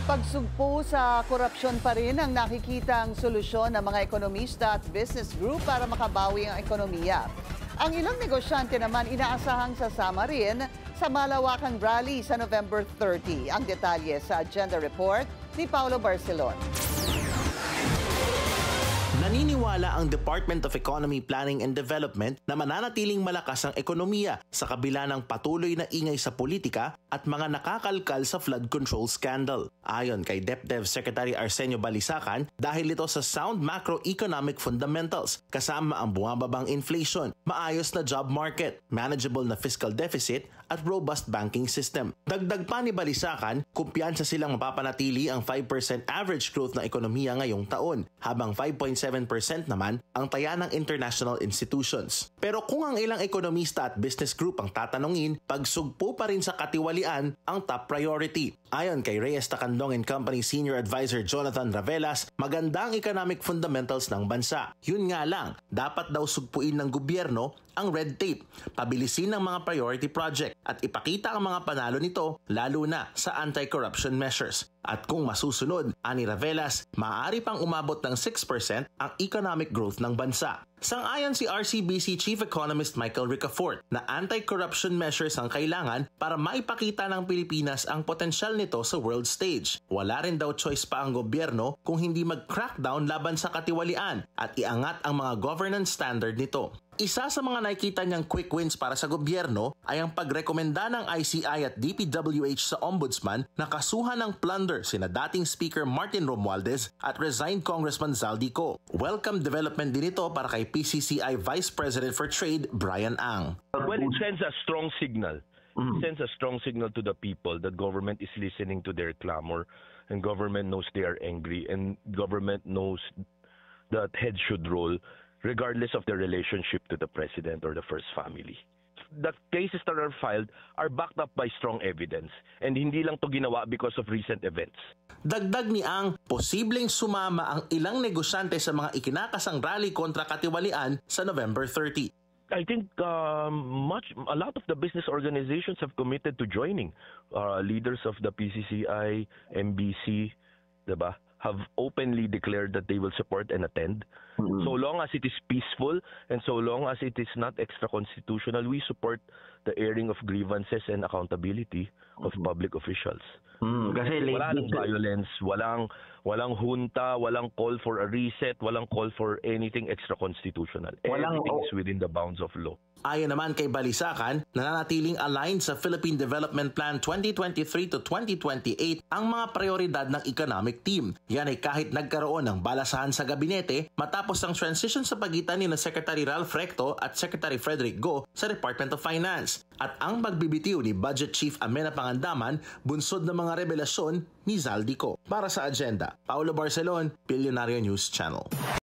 Pagsugpo sa korupsyon pa rin ang nakikitang solusyon ng mga ekonomista at business group para makabawi ang ekonomiya. Ang ilang negosyante naman inaasahang sasama rin sa malawakang rally sa November 30. Ang detalye sa Agenda Report ni Paulo Barcelon. Naniniwala ang Department of Economy, Planning and Development na mananatiling malakas ang ekonomiya sa kabila ng patuloy na ingay sa politika at mga nakakalkal sa flood control scandal. Ayon kay DepDev Secretary Arsenio Balisacan, dahil ito sa sound macroeconomic fundamentals kasama ang bumababang inflation, maayos na job market, manageable na fiscal deficit at robust banking system. Dagdag pa ni Balisacan, kumpiyansa silang mapapanatili ang 5% average growth ng ekonomiya ngayong taon, habang 5.7% naman ang taya ng international institutions. Pero kung ang ilang ekonomista at business group ang tatanungin, pagsugpo pa rin sa katiwalian ang top priority. Ayon kay Reyes Tacandong & Company Senior Advisor Jonathan Ravelas, maganda ang economic fundamentals ng bansa. Yun nga lang, dapat daw sugpuin ng gobyerno ang red tape, pabilisin ng mga priority project at ipakita ang mga panalo nito lalo na sa anti-corruption measures. At kung masusunod, ani Ravelas, maaari pang umabot ng 6% ang economic growth ng bansa. Sang-ayon si RCBC Chief Economist Michael Ricafort na anti-corruption measures ang kailangan para maipakita ng Pilipinas ang potensyal nito sa world stage. Wala rin daw choice pa ang gobyerno kung hindi mag-crackdown laban sa katiwalian at iangat ang mga governance standard nito. Isa sa mga nakikita niyang quick wins para sa gobyerno ay ang pagrekomenda ng ICI at DPWH sa Ombudsman na kasuhan ng plunder sina dating Speaker Martin Romualdez at resigned Congressman Zaldico. Welcome development din ito para kay PCCI Vice President for Trade Brian Ang. Well, it sends a strong signal. It sends a strong signal to the people that government is listening to their clamor and government knows they are angry and government knows that heads should roll regardless of their relationship to the president or the first family. The cases that are filed are backed up by strong evidence and hindi lang to ginawa because of recent events. Dagdag ni Ang, posibleng sumama ang ilang negosyante sa mga ikinakasang rally kontra katiwalian sa November 30. I think a lot of the business organizations have committed to joining. Leaders of the PCCI, MBC, diba, have openly declared that they will support and attend. So long as it is peaceful and so long as it is not extra-constitutional, we support the airing of grievances and accountability of public officials. Kasi walang violence, walang junta, walang call for a reset, walang call for anything extra-constitutional. Everything is within the bounds of law. Ayon naman kay Balisacan, nananatiling aligned sa Philippine Development Plan 2023 to 2028 ang mga prioridad ng economic team. Yan ay kahit nagkaroon ng balasahan sa gabinete matapos ang transition sa pagitan ni Secretary Ralph Recto at Secretary Frederick Go sa Department of Finance. At ang pagbibitiw ni Budget Chief Amenah Pangandaman bunsod ng mga revelasyon ni Zaldico. Para sa Agenda, Paulo Barcelon, Billionario News Channel.